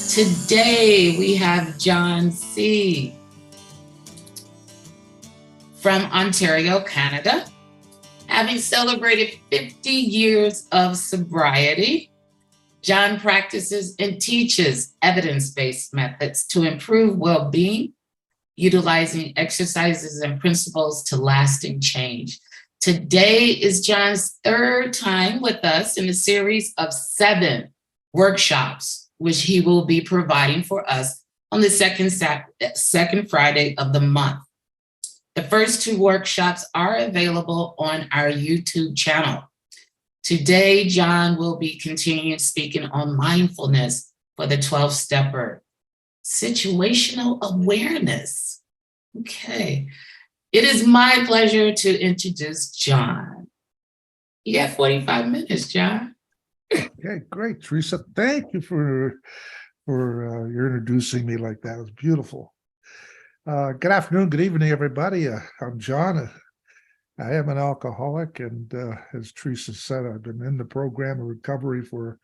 Today we have John C. from Ontario, Canada. Having celebrated 50 years of sobriety, John practices and teaches evidence-based methods to improve well-being, utilizing exercises and principles to lasting change. Today is John's third time with us in a series of 7 workshops, which he will be providing for us on the second Friday of the month. The first 2 workshops are available on our YouTube channel. Today, John will be continuing speaking on mindfulness for the 12-stepper. Situational awareness. Okay. It is my pleasure to introduce John. You got 45 minutes, John. Okay, great, Teresa. Thank you for your introducing me like that. It was beautiful. Good afternoon, good evening, everybody. I'm John. I am an alcoholic, and as Teresa said, I've been in the program of recovery for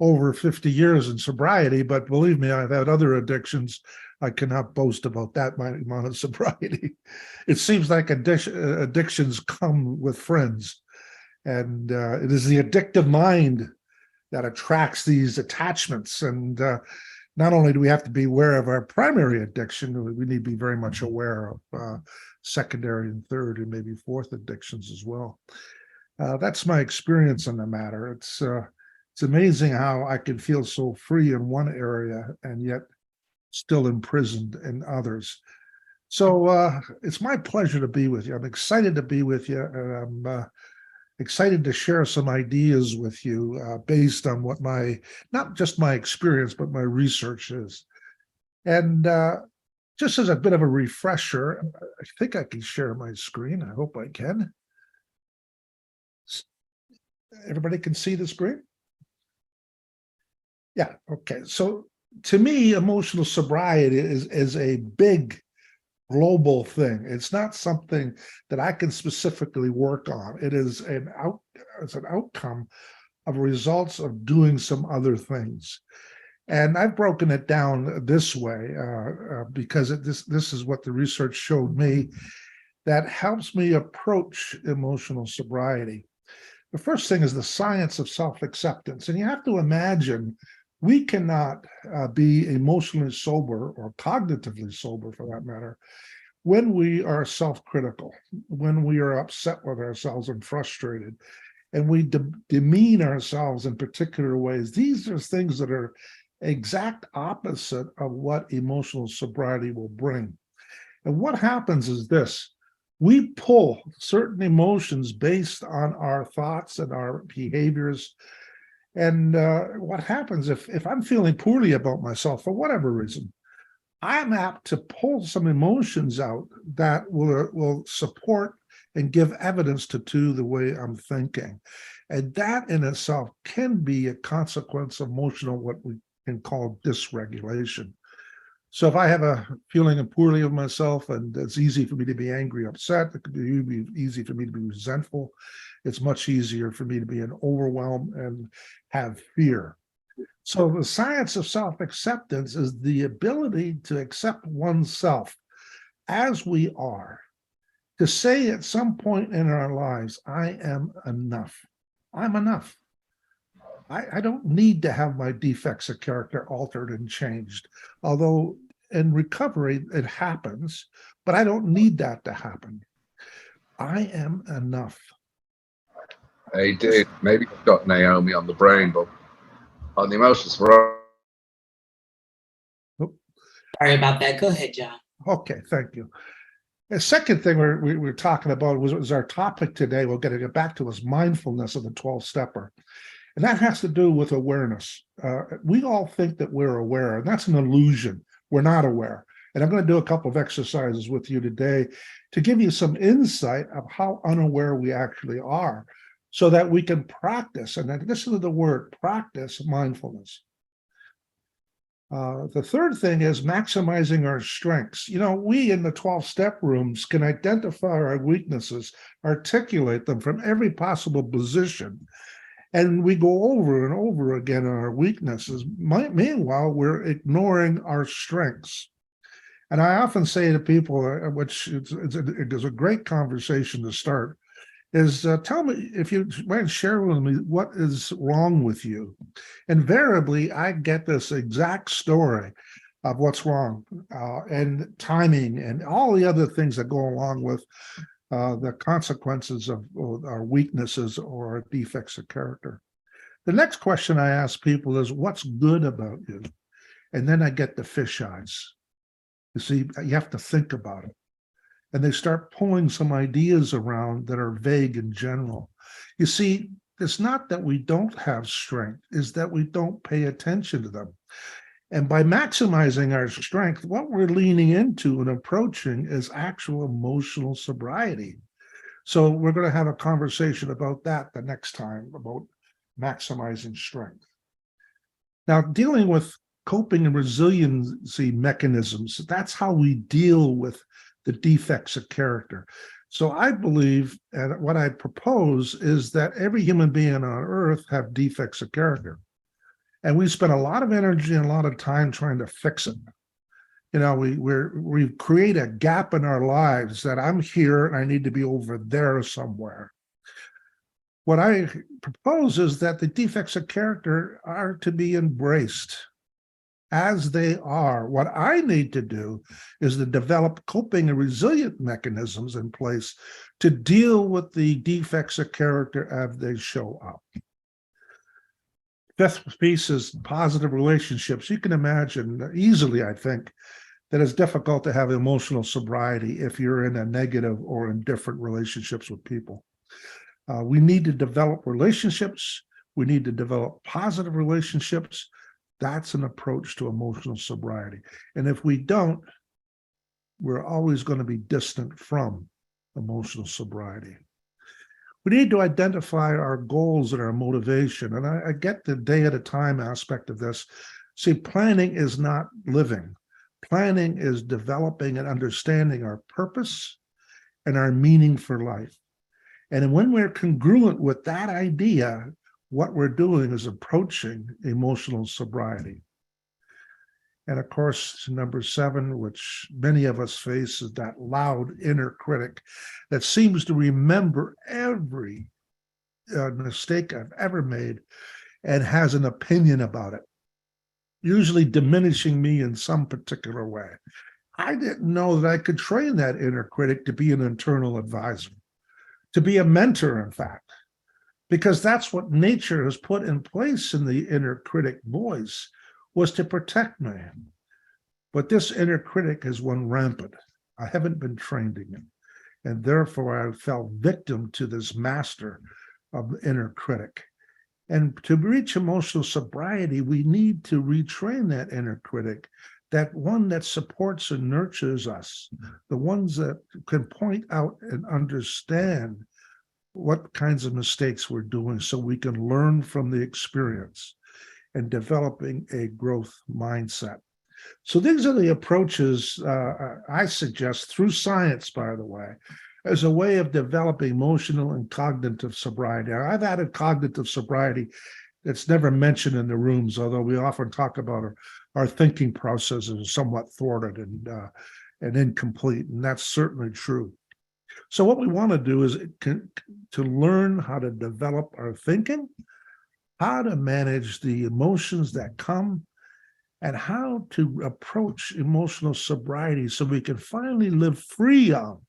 over 50 years in sobriety, but believe me, I've had other addictions. I cannot boast about that amount of sobriety. It seems like addictions come with friends, and it is the addictive mind that attracts these attachments. And not only do we have to be aware of our primary addiction, we need to be very much aware of secondary and third and maybe fourth addictions as well. That's my experience on the matter. It's amazing how I can feel so free in one area and yet still imprisoned in others. So it's my pleasure to be with you. I'm excited to be with you, and I'm excited to share some ideas with you based on what not just my experience, but my research is. And just as a bit of a refresher, I think I can share my screen. I hope I can. Everybody can see the screen? Yeah, okay. So to me, emotional sobriety is a big global thing. It's not something that I can specifically work on. It is it's an outcome of results of doing some other things. And I've broken it down this way because this is what the research showed me that helps me approach emotional sobriety. The first thing is the science of self-acceptance. And you have to imagine we cannot be emotionally sober or cognitively sober, for that matter, when we are self-critical, when we are upset with ourselves and frustrated, and we demean ourselves in particular ways. These are things that are exact opposite of what emotional sobriety will bring. And what happens is this: we pull certain emotions based on our thoughts and our behaviors. And what happens if I'm feeling poorly about myself for whatever reason, I'm apt to pull some emotions out that will support and give evidence to the way I'm thinking. And that in itself can be a consequence of emotional, what we can call dysregulation. So if I have a feeling of poorly of myself, and it's easy for me to be angry, upset, it could be easy for me to be resentful. It's much easier for me to be in overwhelm and have fear. So the science of self-acceptance is the ability to accept oneself as we are, to say at some point in our lives, I am enough. I'm enough. I don't need to have my defects of character altered and changed, although in recovery it happens, but I don't need that to happen. I am enough. Hey, dude, maybe I've got Naomi on the brain, but on the emotions for. Sorry about that. Go ahead, John. Okay, thank you. The second thing we're talking about was our topic today. We'll get back to is mindfulness of the 12-stepper. And that has to do with awareness. We all think that we're aware, and that's an illusion. We're not aware. And I'm going to do a couple of exercises with you today to give you some insight of how unaware we actually are, so that we can practice, and this is the word, practice mindfulness. The third thing is maximizing our strengths. You know, we in the 12-step rooms can identify our weaknesses, articulate them from every possible position, And we go over and over again on our weaknesses. Meanwhile, we're ignoring our strengths. And I often say to people, which is a great conversation to start, is tell me, if you might share with me, what is wrong with you? Invariably, I get this exact story of what's wrong, and timing and all the other things that go along with the consequences of our weaknesses or our defects of character. The next question I ask people is, what's good about you? And then I get the fish eyes. You see, you have to think about it. And they start pulling some ideas around that are vague in general. You see, it's not that we don't have strength, it's that we don't pay attention to them. And by maximizing our strength, what we're leaning into and approaching is actual emotional sobriety. So we're going to have a conversation about that the next time, about maximizing strength. Now, dealing with coping and resiliency mechanisms, that's how we deal with the defects of character. So I believe, and what I propose, is that every human being on earth have defects of character. And we spend a lot of energy and a lot of time trying to fix it. You know, we create a gap in our lives that I'm here and I need to be over there somewhere. What I propose is that the defects of character are to be embraced as they are. What I need to do is to develop coping and resilient mechanisms in place to deal with the defects of character as they show up. Fifth piece is positive relationships. You can imagine easily, I think, that it's difficult to have emotional sobriety if you're in a negative or indifferent relationships with people. We need to develop relationships. We need to develop positive relationships. That's an approach to emotional sobriety. And if we don't, we're always going to be distant from emotional sobriety. We need to identify our goals and our motivation. And I get the day at a time aspect of this. See, planning is not living. Planning is developing and understanding our purpose and our meaning for life. And when we're congruent with that idea, what we're doing is approaching emotional sobriety. And of course, number 7, which many of us face, is that loud inner critic that seems to remember every mistake I've ever made and has an opinion about it, usually diminishing me in some particular way. I didn't know that I could train that inner critic to be an internal advisor, to be a mentor, in fact, because that's what nature has put in place in the inner critic voice, was to protect me. But this inner critic has run rampant. I haven't been trained in it. And therefore, I fell victim to this master of the inner critic. And to reach emotional sobriety, we need to retrain that inner critic, that one that supports and nurtures us, the ones that can point out and understand what kinds of mistakes we're doing so we can learn from the experience and developing a growth mindset. So these are the approaches I suggest through science, by the way, as a way of developing emotional and cognitive sobriety. I've added cognitive sobriety that's never mentioned in the rooms, although we often talk about our thinking processes are somewhat thwarted and incomplete, and that's certainly true. So what we want to do is to learn how to develop our thinking, how to manage the emotions that come, and how to approach emotional sobriety so we can finally live free of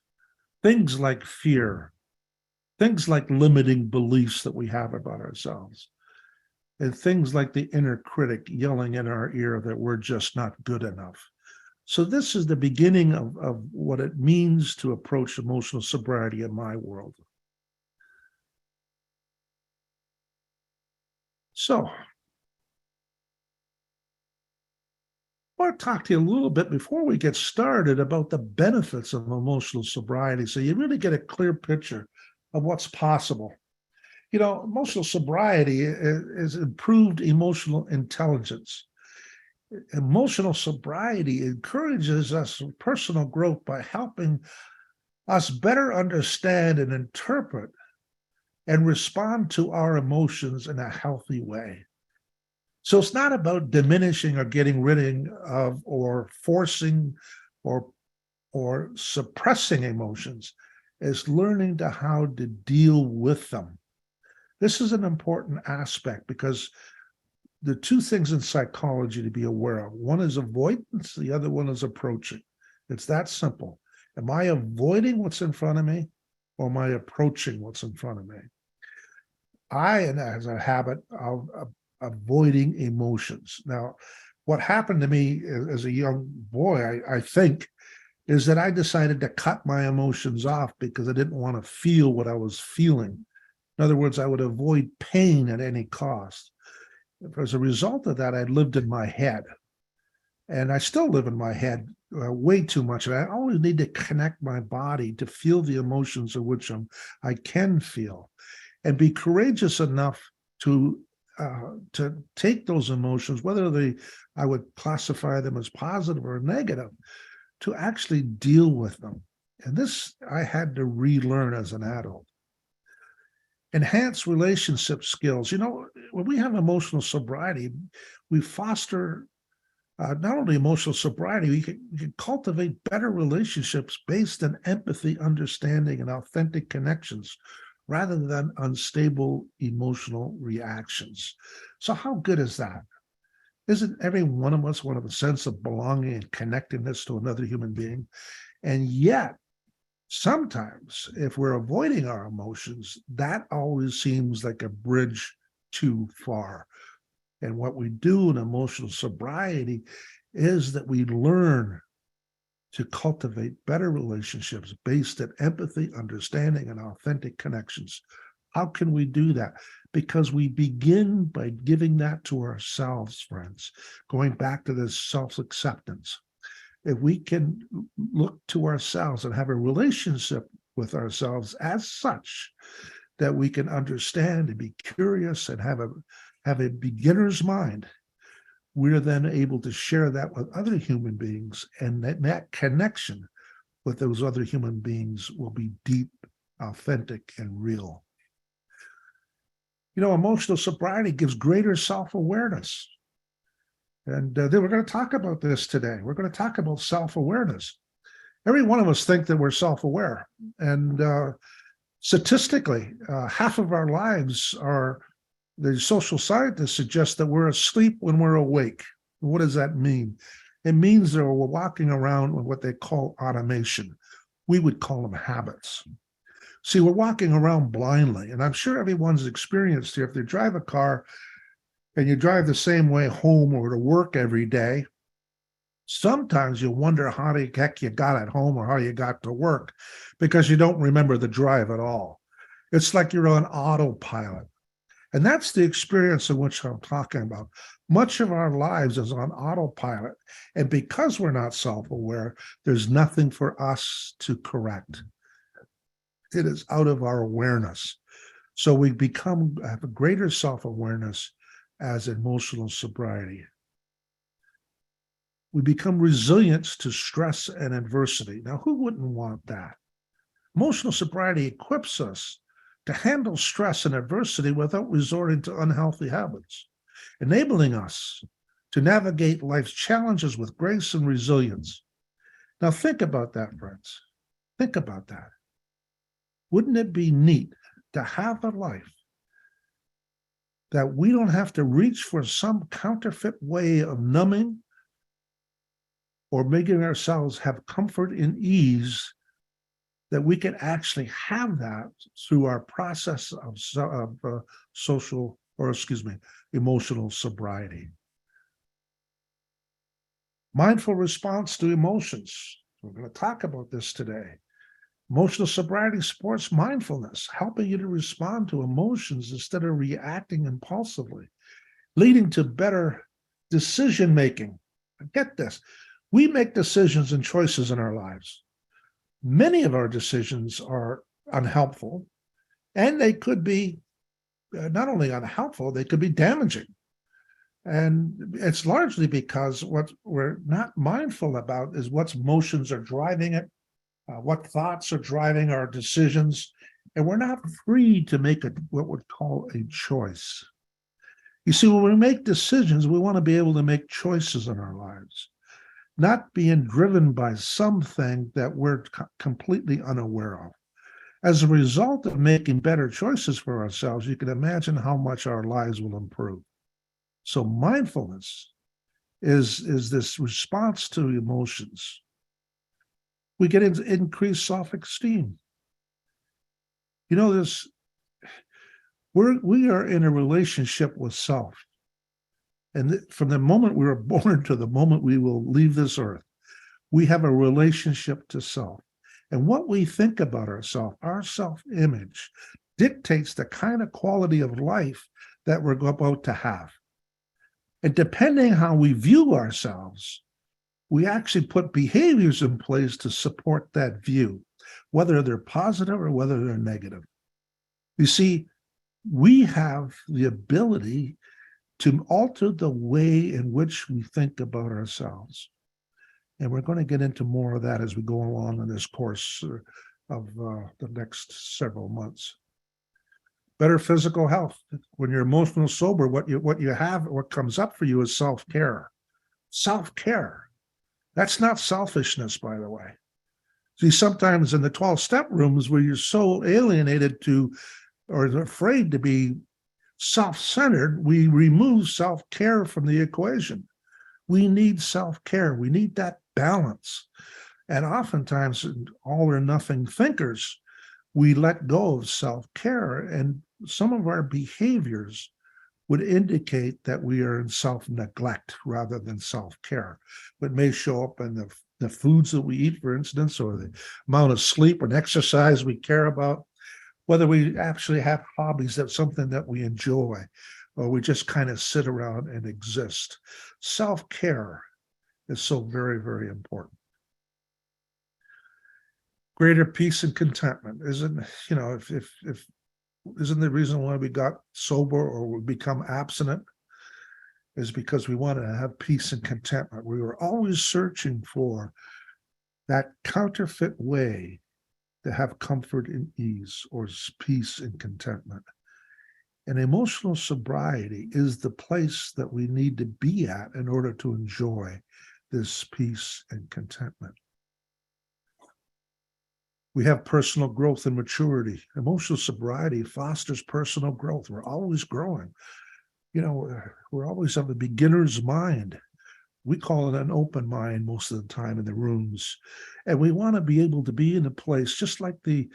things like fear, things like limiting beliefs that we have about ourselves, and things like the inner critic yelling in our ear that we're just not good enough. So this is the beginning of what it means to approach emotional sobriety in my world. So I want to talk to you a little bit before we get started about the benefits of emotional sobriety, so you really get a clear picture of what's possible. You know, emotional sobriety is improved emotional intelligence. Emotional sobriety encourages us personal growth by helping us better understand and interpret and respond to our emotions in a healthy way. So it's not about diminishing or getting rid of or forcing or suppressing emotions. It's learning how to deal with them. This is an important aspect because the two things in psychology to be aware of. One is avoidance, the other one is approaching. It's that simple. Am I avoiding what's in front of me, or am I approaching what's in front of me? I has a habit of avoiding emotions. Now, what happened to me as a young boy, I think, is that I decided to cut my emotions off because I didn't want to feel what I was feeling. In other words, I would avoid pain at any cost. As a result of that, I lived in my head. And I still live in my head way too much. And I always need to connect my body to feel the emotions of which I can feel, and be courageous enough to take those emotions, whether I would classify them as positive or negative, to actually deal with them. And this I had to relearn as an adult. Enhance relationship skills. When we have emotional sobriety, we foster not only emotional sobriety, we can cultivate better relationships based on empathy, understanding, and authentic connections rather than unstable emotional reactions. So how good is that? Isn't every one of us want a sense of belonging and connectedness to another human being? And yet, sometimes if we're avoiding our emotions, that always seems like a bridge too far. And what we do in emotional sobriety is that we learn to cultivate better relationships based on empathy, understanding, and authentic connections. How can we do that? Because we begin by giving that to ourselves, friends, going back to this self-acceptance. If we can look to ourselves and have a relationship with ourselves as such that we can understand and be curious and have a beginner's mind, we're then able to share that with other human beings, and that connection with those other human beings will be deep, authentic, and real. Emotional sobriety gives greater self-awareness. And then we're going to talk about this today. We're going to talk about self-awareness. Every one of us think that we're self-aware. And statistically, half of our lives the social scientists suggest that we're asleep when we're awake. What does that mean? It means that we're walking around with what they call automation. We would call them habits. See, we're walking around blindly, and I'm sure everyone's experienced here. If they drive a car and you drive the same way home or to work every day, sometimes you wonder how the heck you got at home or how you got to work because you don't remember the drive at all. It's like you're on autopilot. And that's the experience in which I'm talking about. Much of our lives is on autopilot. And because we're not self-aware, there's nothing for us to correct. It is out of our awareness. So we have a greater self-awareness as emotional sobriety. We become resilient to stress and adversity. Now, who wouldn't want that? Emotional sobriety equips us to handle stress and adversity without resorting to unhealthy habits, enabling us to navigate life's challenges with grace and resilience. Now, think about that, friends. Think about that. Wouldn't it be neat to have a life that we don't have to reach for some counterfeit way of numbing or making ourselves have comfort and ease, that we can actually have that through our process of emotional sobriety. Mindful response to emotions. We're going to talk about this today. Emotional sobriety supports mindfulness, helping you to respond to emotions instead of reacting impulsively, leading to better decision-making. Get this. We make decisions and choices in our lives. Many of our decisions are unhelpful, and they could be not only unhelpful, they could be damaging. And it's largely because what we're not mindful about is what emotions are driving it, what thoughts are driving our decisions, And we're not free to make what we'd call a choice. You see, when we make decisions, we want to be able to make choices in our lives, not being driven by something that we're completely unaware of. As a result of making better choices for ourselves, you can imagine how much our lives will improve. So mindfulness is this response to emotions. We get into increased self-esteem. You know, we are in a relationship with self. And from the moment we were born to the moment we will leave this earth, we have a relationship to self. And what we think about ourselves, our self-image, dictates the kind of quality of life that we're about to have. And depending how we view ourselves, we actually put behaviors in place to support that view, whether they're positive or whether they're negative. You see, we have the ability to alter the way in which we think about ourselves. And we're going to get into more of that as we go along in this course of the next several months. Better physical health. When you're emotional sober, what comes up for you is self-care. Self-care. That's not selfishness, by the way. See, sometimes in the 12-step rooms where you're so alienated to or afraid to be self-centered, we remove self-care from the equation. We need self-care. We need that balance. And oftentimes, all or nothing thinkers, we let go of self-care, and some of our behaviors would indicate that we are in self-neglect rather than self-care. But may show up in the foods that we eat, for instance, or the amount of sleep and exercise we care about, whether we actually have hobbies, that's something that we enjoy, or we just kind of sit around and exist. Self-care is so very, very important. Greater peace and contentment isn't the reason why we got sober or we become abstinent is because we want to have peace and contentment. We were always searching for that counterfeit way to have comfort and ease or peace and contentment. And emotional sobriety is the place that we need to be at in order to enjoy this peace and contentment. We have personal growth and maturity. Emotional sobriety fosters personal growth. We're always growing. We're always of a beginner's mind. We call it an open mind most of the time in the rooms. And we want to be able to be in a place, just like the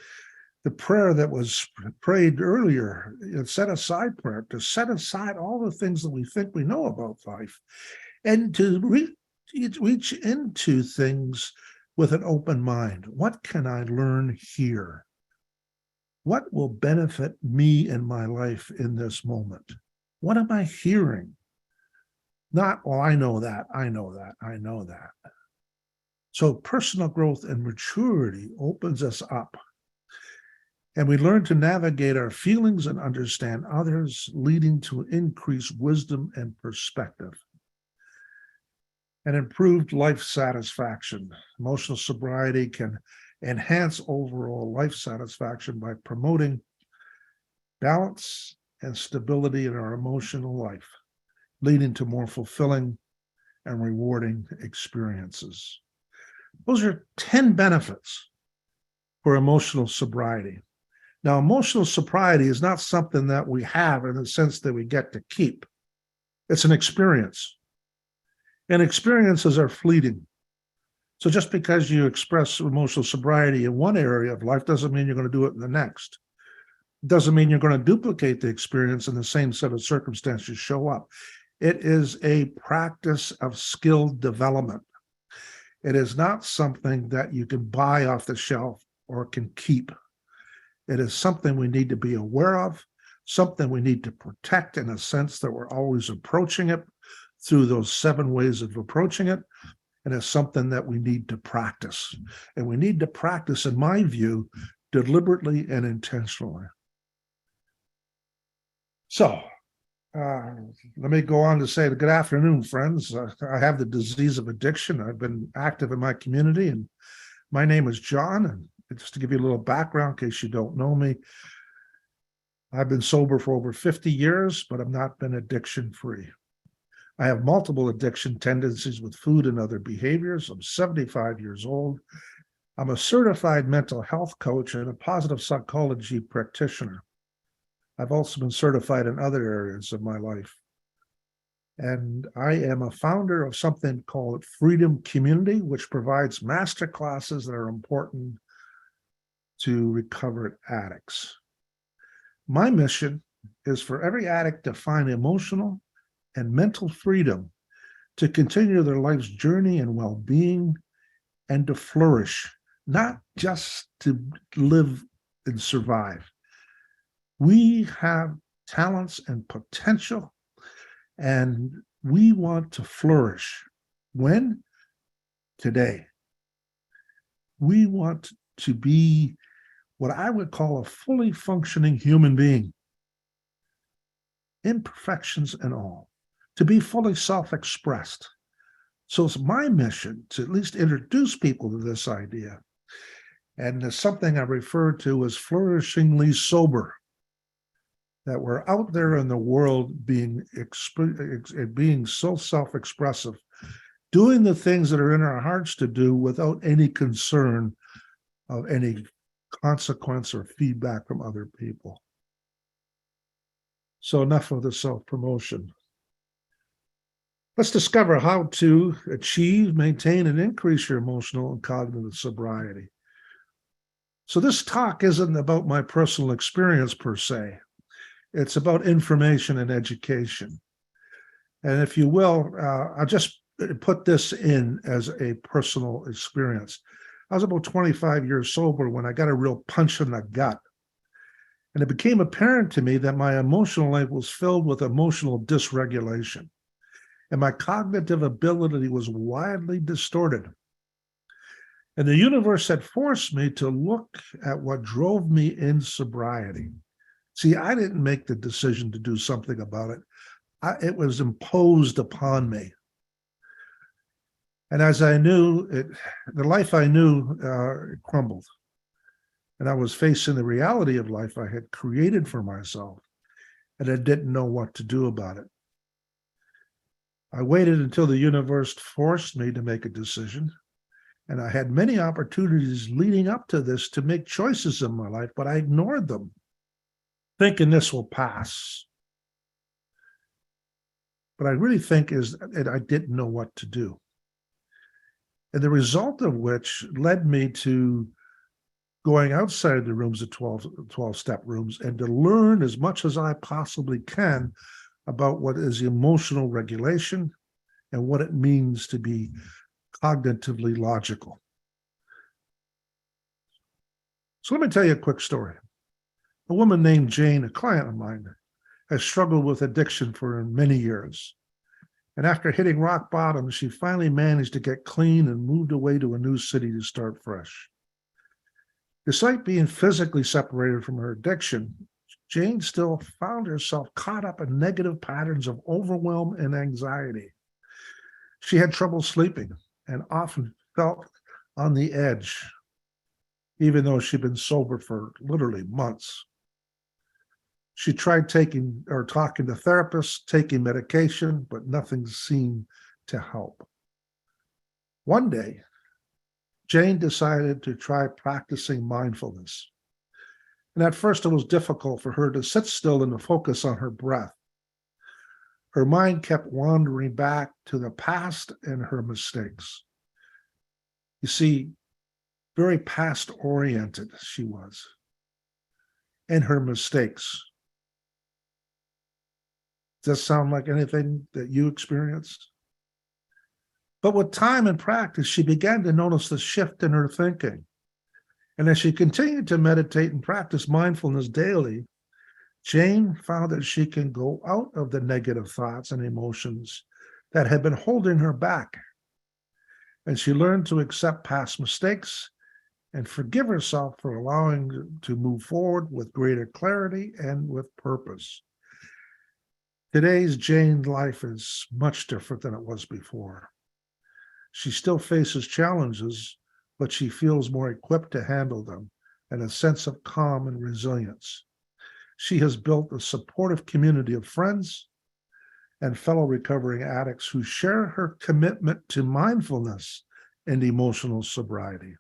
prayer that was prayed earlier, set aside prayer, to set aside all the things that we think we know about life and to reach into things with an open mind. What can I learn here? What will benefit me in my life in this moment? What am I hearing? Not, well, I know that. So personal growth and maturity opens us up. And we learn to navigate our feelings and understand others, leading to increased wisdom and perspective. And improved life satisfaction. Emotional sobriety can enhance overall life satisfaction by promoting balance and stability in our emotional life, leading to more fulfilling and rewarding experiences. Those are 10 benefits for emotional sobriety. Now, emotional sobriety is not something that we have in the sense that we get to keep. It's an experience. And experiences are fleeting. So just because you express emotional sobriety in one area of life doesn't mean you're going to do it in the next. It doesn't mean you're going to duplicate the experience in the same set of circumstances show up. It is a practice of skill development. It is not something that you can buy off the shelf or can keep. It is something we need to be aware of, something we need to protect in a sense that we're always approaching it through those 7 ways of approaching it. And it's something that we need to practice. And we need to practice, in my view, deliberately and intentionally. So, let me go on to say good afternoon, friends. I have the disease of addiction. I've been active in my community, and my name is John, and just to give you a little background in case you don't know me, I've been sober for over 50 years, but I've not been addiction free. I have multiple addiction tendencies with food and other behaviors. I'm 75 years old. I'm a certified mental health coach and a positive psychology practitioner. I've also been certified in other areas of my life. And I am a founder of something called Freedom Community, which provides master classes that are important to recovered addicts. My mission is for every addict to find emotional and mental freedom to continue their life's journey and well-being and to flourish, not just to live and survive. We have talents and potential, and we want to flourish. When? Today. We want to be what I would call a fully functioning human being, imperfections and all, to be fully self-expressed. So it's my mission to at least introduce people to this idea. And it's something I refer to as flourishingly sober, that we're out there in the world being so self-expressive, doing the things that are in our hearts to do without any concern of any consequence or feedback from other people. So enough of the self-promotion. Let's discover how to achieve, maintain, and increase your emotional and cognitive sobriety. So this talk isn't about my personal experience per se. It's about information and education. And if you will, I'll just put this in as a personal experience. I was about 25 years sober when I got a real punch in the gut. And it became apparent to me that my emotional life was filled with emotional dysregulation. And my cognitive ability was widely distorted. And the universe had forced me to look at what drove me in sobriety. See, I didn't make the decision to do something about it. It was imposed upon me. And as I knew, the life I knew crumbled. And I was facing the reality of life I had created for myself, and I didn't know what to do about it. I waited until the universe forced me to make a decision, and I had many opportunities leading up to this to make choices in my life, but I ignored them, thinking this will pass. But I really think is that I didn't know what to do. And the result of which led me to going outside the rooms of 12-step rooms and to learn as much as I possibly can about what is emotional regulation and what it means to be cognitively logical. So let me tell you a quick story. A woman named Jane, a client of mine, has struggled with addiction for many years. And after hitting rock bottom, she finally managed to get clean and moved away to a new city to start fresh. Despite being physically separated from her addiction, Jane still found herself caught up in negative patterns of overwhelm and anxiety. She had trouble sleeping and often felt on the edge, even though she'd been sober for literally months. She tried talking to therapists, taking medication, but nothing seemed to help. One day, Jane decided to try practicing mindfulness. And at first, it was difficult for her to sit still and to focus on her breath. Her mind kept wandering back to the past and her mistakes. You see, very past-oriented she was, and her mistakes. Does that sound like anything that you experienced? But with time and practice, she began to notice the shift in her thinking. And as she continued to meditate and practice mindfulness daily, Jane found that she can go out of the negative thoughts and emotions that had been holding her back. And she learned to accept past mistakes and forgive herself for allowing to move forward with greater clarity and with purpose. Today's Jane's life is much different than it was before. She still faces challenges, but she feels more equipped to handle them and a sense of calm and resilience. She has built a supportive community of friends and fellow recovering addicts who share her commitment to mindfulness and emotional sobriety.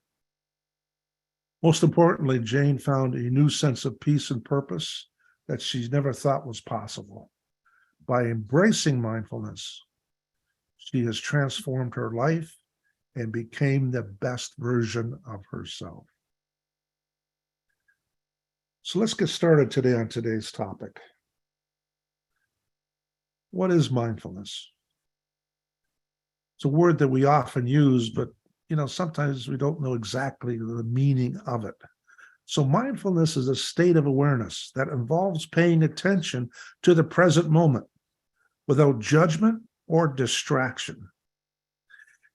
Most importantly, Jane found a new sense of peace and purpose that she never thought was possible. By embracing mindfulness, she has transformed her life and became the best version of herself. So let's get started today on today's topic. What is mindfulness? It's a word that we often use, but sometimes we don't know exactly the meaning of it. So mindfulness is a state of awareness that involves paying attention to the present moment without judgment or distraction.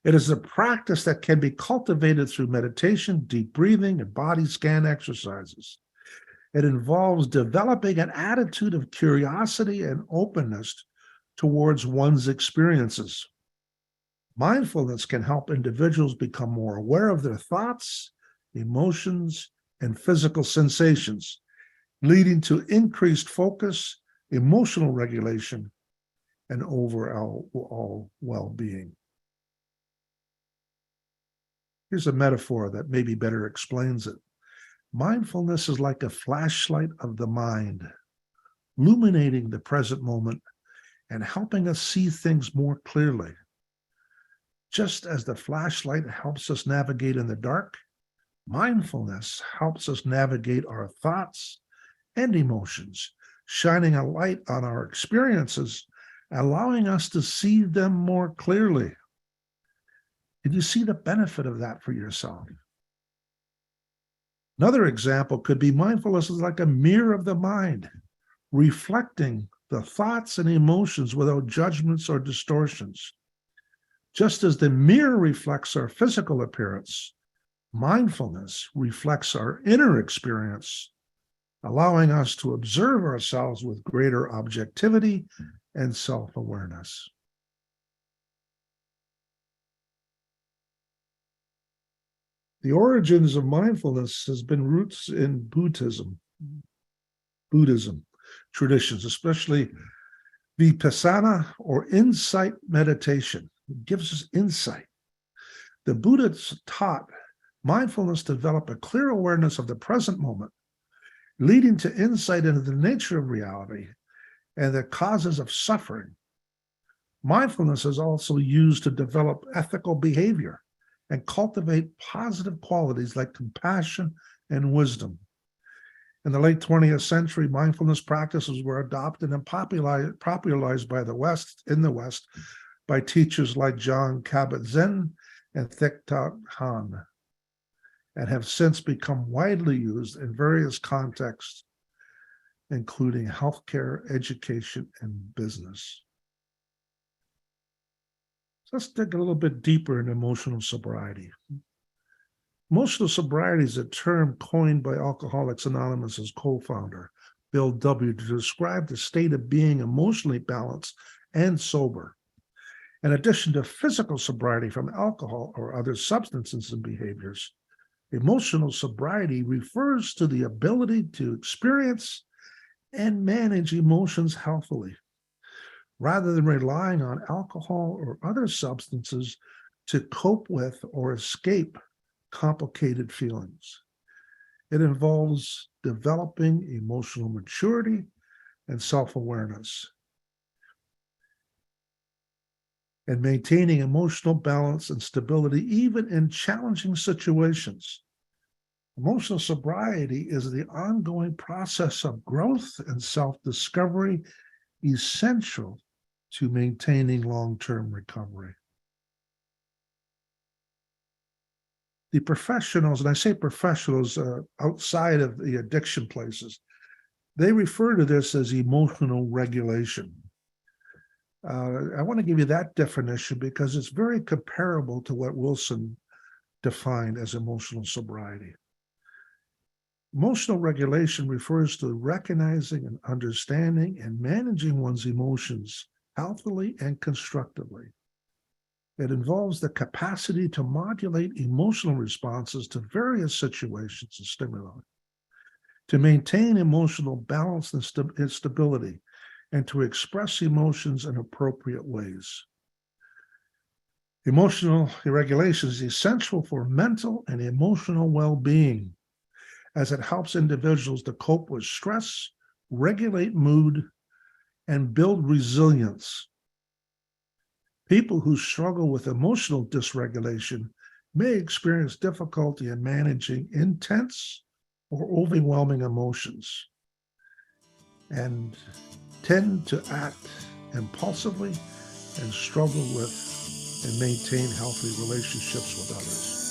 It is a practice that can be cultivated through meditation, deep breathing, and body scan exercises. It involves developing an attitude of curiosity and openness towards one's experiences. Mindfulness can help individuals become more aware of their thoughts, emotions, and physical sensations, leading to increased focus, emotional regulation, and overall well-being. Here's a metaphor that maybe better explains it. Mindfulness is like a flashlight of the mind, illuminating the present moment and helping us see things more clearly. Just as the flashlight helps us navigate in the dark, mindfulness helps us navigate our thoughts and emotions, shining a light on our experiences, allowing us to see them more clearly. Did you see the benefit of that for yourself? Another example could be mindfulness is like a mirror of the mind, reflecting the thoughts and emotions without judgments or distortions. Just as the mirror reflects our physical appearance, mindfulness reflects our inner experience, allowing us to observe ourselves with greater objectivity and self-awareness. The origins of mindfulness has been roots in Buddhism traditions, especially vipassana or insight meditation. It gives us insight. The Buddhists taught mindfulness to develop a clear awareness of the present moment, leading to insight into the nature of reality and the causes of suffering. Mindfulness is also used to develop ethical behavior and cultivate positive qualities like compassion and wisdom. In the late 20th century, mindfulness practices were adopted and popularized by the West by teachers like Jon Kabat-Zinn and Thich Nhat Hanh, and have since become widely used in various contexts, including healthcare, education, and business. So let's dig a little bit deeper in emotional sobriety. Emotional sobriety is a term coined by Alcoholics Anonymous' co-founder, Bill W., to describe the state of being emotionally balanced and sober. In addition to physical sobriety from alcohol or other substances and behaviors, emotional sobriety refers to the ability to experience and manage emotions healthily, rather than relying on alcohol or other substances to cope with or escape complicated feelings. It involves developing emotional maturity and self-awareness and maintaining emotional balance and stability even in challenging situations. Emotional sobriety is the ongoing process of growth and self-discovery essential to maintaining long-term recovery. The professionals, and I say professionals outside of the addiction places, they refer to this as emotional regulation. I want to give you that definition because it's very comparable to what Wilson defined as emotional sobriety. Emotional regulation refers to recognizing and understanding and managing one's emotions healthily and constructively. It involves the capacity to modulate emotional responses to various situations and stimuli, to maintain emotional balance and stability, and to express emotions in appropriate ways. Emotional regulation is essential for mental and emotional well-being, as it helps individuals to cope with stress, regulate mood, and build resilience. People who struggle with emotional dysregulation may experience difficulty in managing intense or overwhelming emotions and tend to act impulsively and struggle with and maintain healthy relationships with others.